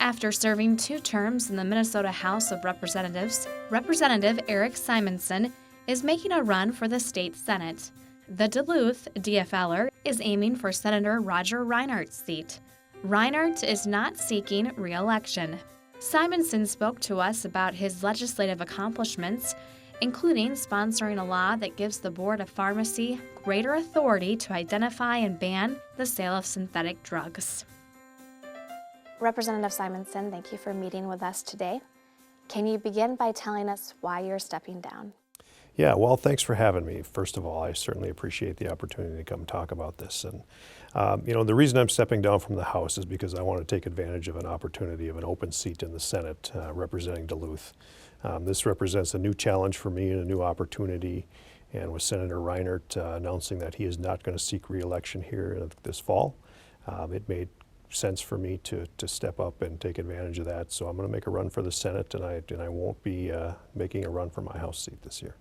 After serving 2 terms in the Minnesota House of Representatives, Representative Erik Simonson is making a run for the state Senate. The Duluth DFLer is aiming for Senator Roger Reinert's seat. Reinert is not seeking re-election. Simonson spoke to us about his legislative accomplishments, including sponsoring a law that gives the Board of Pharmacy greater authority to identify and ban the sale of synthetic drugs. Representative Simonson, thank you for meeting with us today. Can you begin by telling us why you're stepping down? Yeah, well, thanks for having me. First of all, I certainly appreciate the opportunity to come talk about this. And, the reason I'm stepping down from the House is because I want to take advantage of an opportunity of an open seat in the Senate representing Duluth. This represents a new challenge for me and a new opportunity. And with Senator Reinert announcing that he is not going to seek re-election here this fall, it made sense for me to step up and take advantage of that. So I'm going to make a run for the Senate, and I won't be making a run for my House seat this year.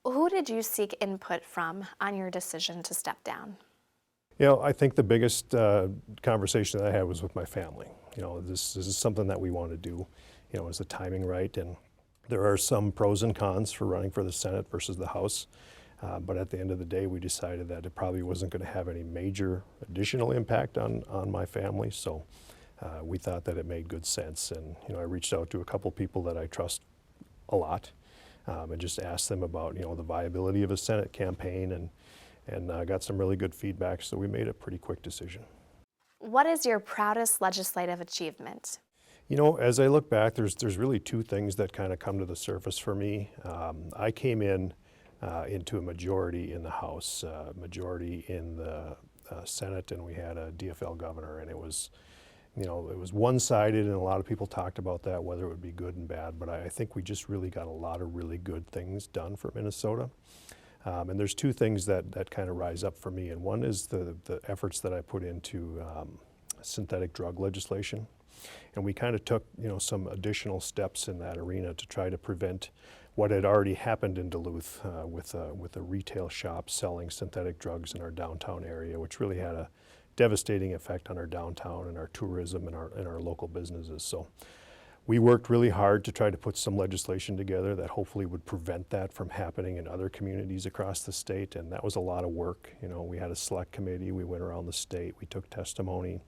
Who did you seek input from on your decision to step down? I think the biggest conversation that I had was with my family. This is something that we want to do. Is the timing right? And there are some pros and cons for running for the Senate versus the House. But at the end of the day, we decided that it probably wasn't going to have any major additional impact on my family. So we thought that it made good sense. And I reached out to a couple people that I trust a lot. And just asked them about the viability of a Senate campaign, and got some really good feedback, so we made a pretty quick decision. What is your proudest legislative achievement? As I look back, there's really 2 things that kind of come to the surface for me. I came into a majority in the House, majority in the Senate, and we had a DFL governor, and it was one-sided, and a lot of people talked about that, whether it would be good and bad, but I think we just really got a lot of really good things done for Minnesota. And there's 2 things that kind of rise up for me, and one is the efforts that I put into synthetic drug legislation. And we kind of took some additional steps in that arena to try to prevent what had already happened in Duluth with a retail shop selling synthetic drugs in our downtown area, which really had a devastating effect on our downtown and our tourism and our local businesses. So we worked really hard to try to put some legislation together that hopefully would prevent that from happening in other communities across the state, and that was a lot of work. We had a select committee, we went around the state, we took testimony.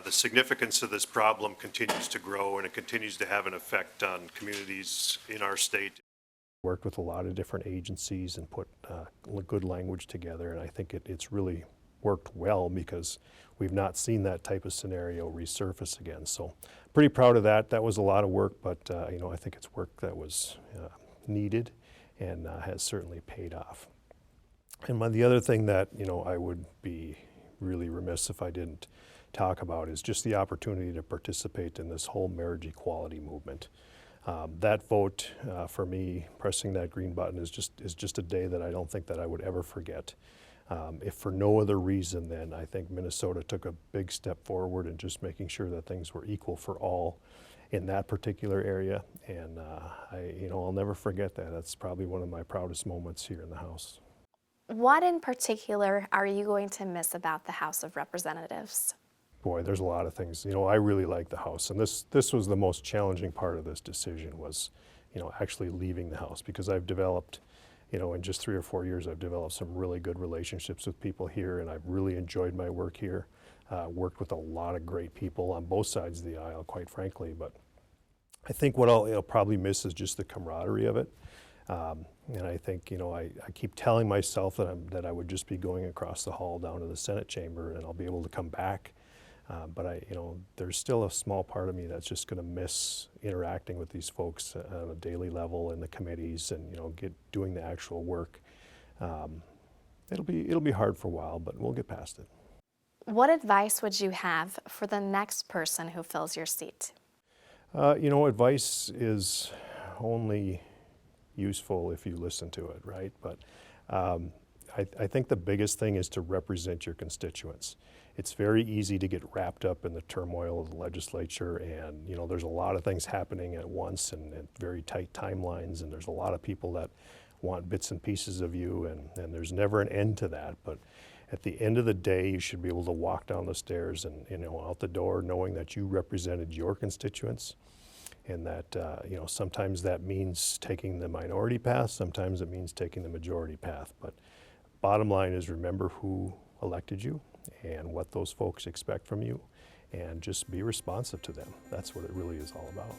The significance of this problem continues to grow, and it continues to have an effect on communities in our state. Worked with a lot of different agencies and put good language together, and I think it's really worked well because we've not seen that type of scenario resurface again. So pretty proud of that. That was a lot of work, but I think it's work that was needed and has certainly paid off. And the other thing that I would be really remiss if I didn't talk about is just the opportunity to participate in this whole marriage equality movement. That vote for me, pressing that green button is just a day that I don't think that I would ever forget. If for no other reason, then I think Minnesota took a big step forward in just making sure that things were equal for all in that particular area. And I'll never forget that. That's probably one of my proudest moments here in the House. What in particular are you going to miss about the House of Representatives? Boy, there's a lot of things. I really like the House, and this was the most challenging part of this decision was, actually leaving the House, because I've developed in just 3 or 4 years, I've developed some really good relationships with people here, and I've really enjoyed my work here. Worked with a lot of great people on both sides of the aisle, quite frankly. But I think what I'll probably miss is just the camaraderie of it. And I think I keep telling myself that I would just be going across the hall down to the Senate chamber, and I'll be able to come back. But there's still a small part of me that's just going to miss interacting with these folks on a daily level in the committees and doing the actual work. It'll be hard for a while, but we'll get past it. What advice would you have for the next person who fills your seat? Advice is only useful if you listen to it, right? But I think the biggest thing is to represent your constituents. It's very easy to get wrapped up in the turmoil of the legislature, and there's a lot of things happening at once and very tight timelines, and there's a lot of people that want bits and pieces of you, and there's never an end to that. But at the end of the day, you should be able to walk down the stairs and, out the door knowing that you represented your constituents, and that, sometimes that means taking the minority path, sometimes it means taking the majority path. But bottom line is, remember who elected you and what those folks expect from you, and just be responsive to them. That's what it really is all about.